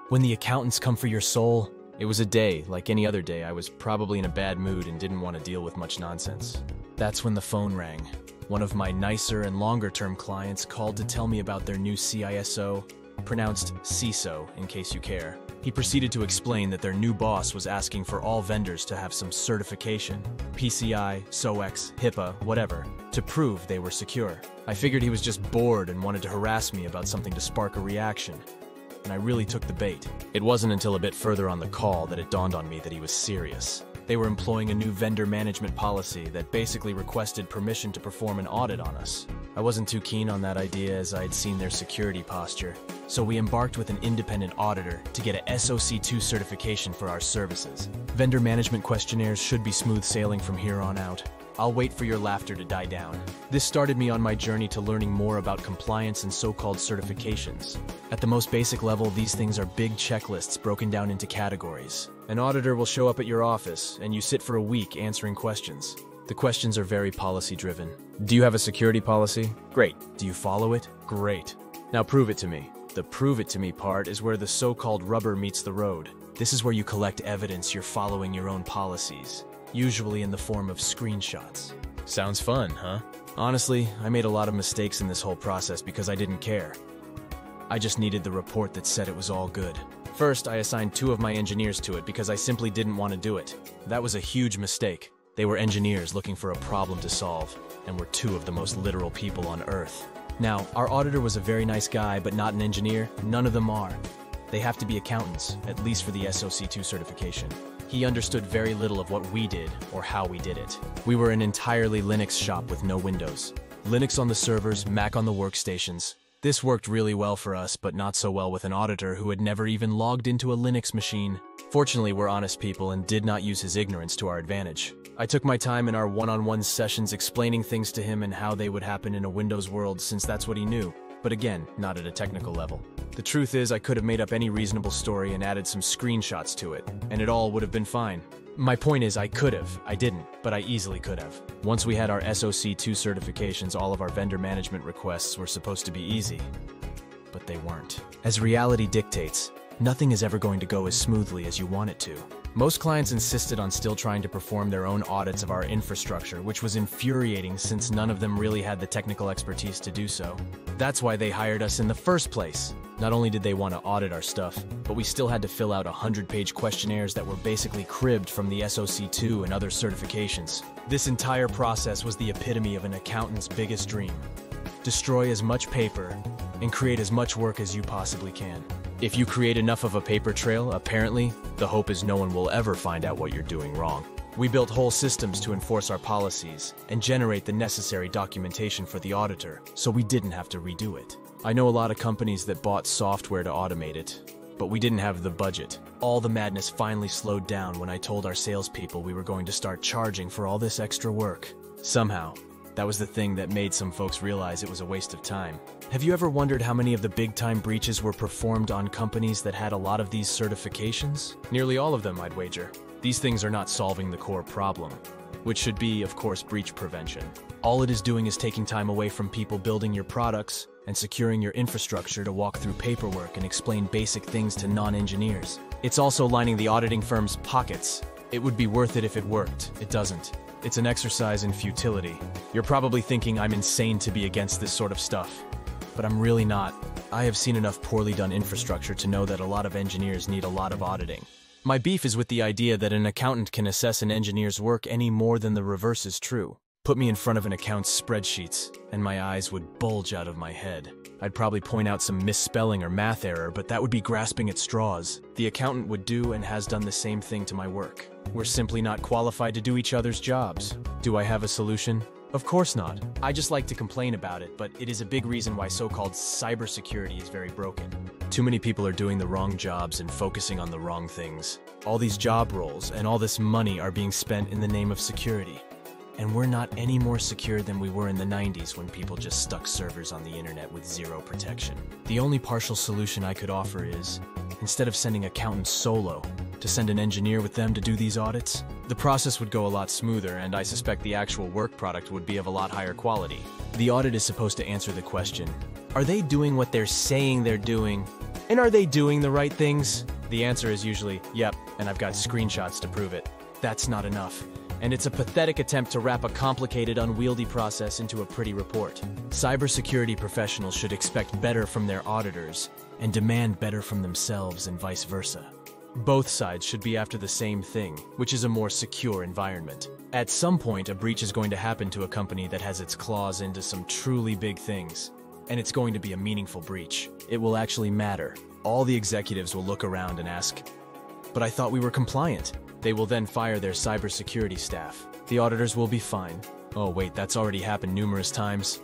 When the accountants come for your soul, it was a day like any other day. I was probably in a bad mood and didn't want to deal with much nonsense. That's when the phone rang. One of my nicer and longer-term clients called to tell me about their new CISO, pronounced CISO in case you care. He proceeded to explain that their new boss was asking for all vendors to have some certification, PCI, SOX, HIPAA, whatever, to prove they were secure. I figured he was just bored and wanted to harass me about something to spark a reaction, and I really took the bait. It wasn't until a bit further on the call that it dawned on me that he was serious. They were employing a new vendor management policy that basically requested permission to perform an audit on us. I wasn't too keen on that idea as I had seen their security posture, so we embarked with an independent auditor to get a SOC 2 certification for our services. Vendor management questionnaires should be smooth sailing from here on out. I'll wait for your laughter to die down. This started me on my journey to learning more about compliance and so-called certifications. At the most basic level, these things are big checklists broken down into categories. An auditor will show up at your office, and you sit for a week answering questions. The questions are very policy-driven. Do you have a security policy? Great. Do you follow it? Great. Now prove it to me. The prove it to me part is where the so-called rubber meets the road. This is where you collect evidence you're following your own policies, usually in the form of screenshots. Sounds fun, huh? Honestly, I made a lot of mistakes in this whole process because I didn't care. I just needed the report that said it was all good. First, I assigned 2 of my engineers to it because I simply didn't want to do it. That was a huge mistake. They were engineers looking for a problem to solve, and were 2 of the most literal people on Earth. Now, our auditor was a very nice guy, but not an engineer. None of them are. They have to be accountants, at least for the SOC 2 certification. He understood very little of what we did or how we did it. We were an entirely Linux shop with no Windows. Linux on the servers, Mac on the workstations. This worked really well for us, but not so well with an auditor who had never even logged into a Linux machine. Fortunately, we're honest people and did not use his ignorance to our advantage. I took my time in our one-on-one sessions explaining things to him and how they would happen in a Windows world, since that's what he knew. But again, not at a technical level. The truth is, I could have made up any reasonable story and added some screenshots to it, and it all would have been fine. My point is, I could have. I didn't, but I easily could have. Once we had our SOC 2 certifications, all of our vendor management requests were supposed to be easy. But they weren't. As reality dictates, nothing is ever going to go as smoothly as you want it to. Most clients insisted on still trying to perform their own audits of our infrastructure, which was infuriating since none of them really had the technical expertise to do so. That's why they hired us in the first place. Not only did they want to audit our stuff, but we still had to fill out 100-page questionnaires that were basically cribbed from the SOC 2 and other certifications. This entire process was the epitome of an accountant's biggest dream. Destroy as much paper and create as much work as you possibly can. If you create enough of a paper trail, apparently, the hope is no one will ever find out what you're doing wrong. We built whole systems to enforce our policies and generate the necessary documentation for the auditor, so we didn't have to redo it. I know a lot of companies that bought software to automate it, but we didn't have the budget. All the madness finally slowed down when I told our salespeople we were going to start charging for all this extra work. Somehow, that was the thing that made some folks realize it was a waste of time. Have you ever wondered how many of the big-time breaches were performed on companies that had a lot of these certifications? Nearly all of them, I'd wager. These things are not solving the core problem, which should be, of course, breach prevention. All it is doing is taking time away from people building your products and securing your infrastructure to walk through paperwork and explain basic things to non-engineers. It's also lining the auditing firm's pockets. It would be worth it if it worked. It doesn't. It's an exercise in futility. You're probably thinking I'm insane to be against this sort of stuff, but I'm really not. I have seen enough poorly done infrastructure to know that a lot of engineers need a lot of auditing. My beef is with the idea that an accountant can assess an engineer's work any more than the reverse is true. Put me in front of an account's spreadsheets, and my eyes would bulge out of my head. I'd probably point out some misspelling or math error, but that would be grasping at straws. The accountant would do and has done the same thing to my work. We're simply not qualified to do each other's jobs. Do I have a solution? Of course not. I just like to complain about it, but it is a big reason why so-called cybersecurity is very broken. Too many people are doing the wrong jobs and focusing on the wrong things. All these job roles and all this money are being spent in the name of security. And we're not any more secure than we were in the 90s when people just stuck servers on the internet with zero protection. The only partial solution I could offer is, instead of sending accountants solo, to send an engineer with them to do these audits. The process would go a lot smoother, and I suspect the actual work product would be of a lot higher quality. The audit is supposed to answer the question, are they doing what they're saying they're doing, And are they doing the right things? The answer is usually, yep, and I've got screenshots to prove it. That's not enough. And it's a pathetic attempt to wrap a complicated, unwieldy process into a pretty report. Cybersecurity professionals should expect better from their auditors and demand better from themselves and vice versa. Both sides should be after the same thing, which is a more secure environment. At some point, a breach is going to happen to a company that has its claws into some truly big things. And it's going to be a meaningful breach. It will actually matter. All the executives will look around and ask, "But I thought we were compliant." They will then fire their cybersecurity staff. The auditors will be fine. Oh wait, that's already happened numerous times.